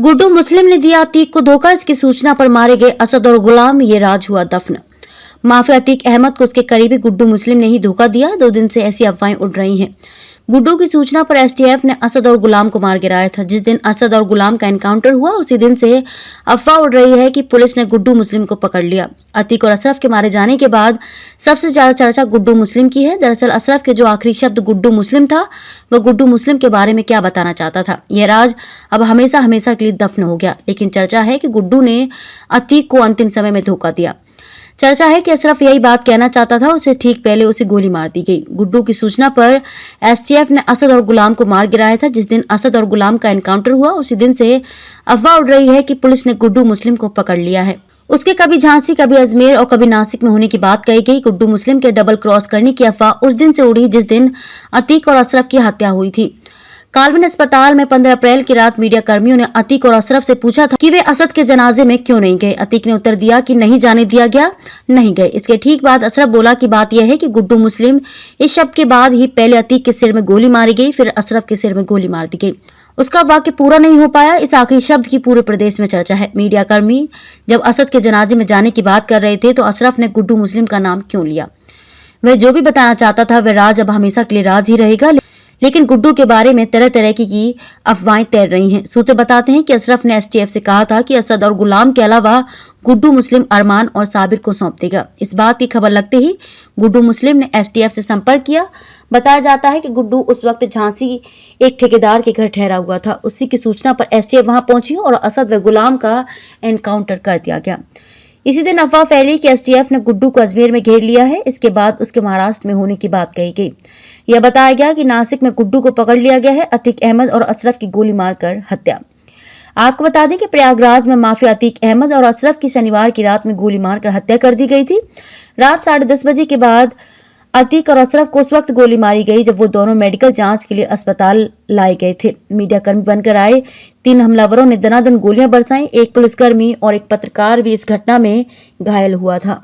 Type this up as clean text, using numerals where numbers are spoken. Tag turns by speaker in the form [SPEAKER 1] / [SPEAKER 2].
[SPEAKER 1] गुड्डू मुस्लिम ने दिया अतीक को धोखा। इसकी सूचना पर मारे गए असद और गुलाम, ये राज हुआ दफन। माफिया अतीक अहमद को उसके करीबी गुड्डू मुस्लिम ने ही धोखा दिया। 2 दिन से ऐसी अफवाहें उड़ रही हैं। गुड्डू की सूचना पर एसटीएफ ने असद और गुलाम को मार गिराया था। जिस दिन असद और गुलाम का एनकाउंटर हुआ उसी दिन से अफवाह उड़ रही है कि पुलिस ने गुड्डू मुस्लिम को पकड़ लिया। अतीक और अशरफ के मारे जाने के बाद सबसे ज्यादा चर्चा गुड्डू मुस्लिम की है। दरअसल अशरफ के जो आखिरी शब्द गुड्डू मुस्लिम था, वह गुड्डू मुस्लिम के बारे में क्या बताना चाहता था। यह राज अब हमेशा हमेशा के लिए दफन हो गया। लेकिन चर्चा है कि गुड्डू ने अतीक को अंतिम समय में धोखा दिया। चर्चा है कि अशरफ यही बात कहना चाहता था, उसे ठीक पहले उसे गोली मार दी गई। गुड्डू की सूचना पर एसटीएफ ने असद और गुलाम को मार गिराया था। जिस दिन असद और गुलाम का एनकाउंटर हुआ उसी दिन से अफवाह उड़ रही है कि पुलिस ने गुड्डू मुस्लिम को पकड़ लिया है। उसके कभी झांसी, कभी अजमेर और कभी नासिक में होने की बात कही गई। गुड्डू मुस्लिम के डबल क्रॉस करने की अफवाह उस दिन से उड़ी जिस दिन अतीक और अशरफ की हत्या हुई थी। कालवन अस्पताल में 15 अप्रैल की रात मीडिया कर्मियों ने अतीक और अशरफ से पूछा था कि वे असद के जनाजे में क्यों नहीं गए। अतीक ने उत्तर दिया कि नहीं जाने दिया गया, नहीं गए। इसके ठीक बाद अशरफ बोला कि बात यह है कि गुड्डू मुस्लिम इस शब्द के बाद ही पहले अतीक के सिर में गोली मारी गई, फिर अशरफ के सिर में गोली मार दी गई। उसका वाक्य पूरा नहीं हो पाया। इस आखिरी शब्द की पूरे प्रदेश में चर्चा है। मीडिया कर्मी जब असद के जनाजे में जाने की बात कर रहे थे तो अशरफ ने गुड्डू मुस्लिम का नाम क्यों लिया। वह जो भी बताना चाहता था वह राज अब हमेशा के लिए राज ही रहेगा। लेकिन गुड्डू के बारे में तरह तरह की अफवाहें तैर रही हैं। सूत्र बताते हैं कि अशरफ ने एसटीएफ से कहा था कि असद और गुलाम के अलावा गुड्डू मुस्लिम अरमान और साबिर को सौंप देगा। इस बात की खबर लगते ही गुड्डू मुस्लिम ने एसटीएफ से संपर्क किया। बताया जाता है कि गुड्डू उस वक्त झांसी एक ठेकेदार के घर ठहरा हुआ था। उसी की सूचना पर एसटीएफ वहां पहुंची और असद व गुलाम का एनकाउंटर कर दिया गया। इसी दिन अफवाह फैली कि एसटीएफ ने गुड्डू को अजमेर में घेर लिया है। इसके बाद उसके महाराष्ट्र में होने की बात कही गई। यह बताया गया कि नासिक में गुड्डू को पकड़ लिया गया है। अतीक अहमद और अशरफ की गोली मारकर हत्या। आपको बता दें कि प्रयागराज में माफिया अतीक अहमद और अशरफ की शनिवार की रात में गोली मारकर हत्या कर दी गई थी। रात 10:30 बजे के बाद अतीक और अशरफ को उस वक्त गोली मारी गई जब वो दोनों मेडिकल जांच के लिए अस्पताल लाए गए थे। मीडिया कर्मी बनकर आए 3 हमलावरों ने दनादन गोलियां बरसाई। एक पुलिसकर्मी और एक पत्रकार भी इस घटना में घायल हुआ था।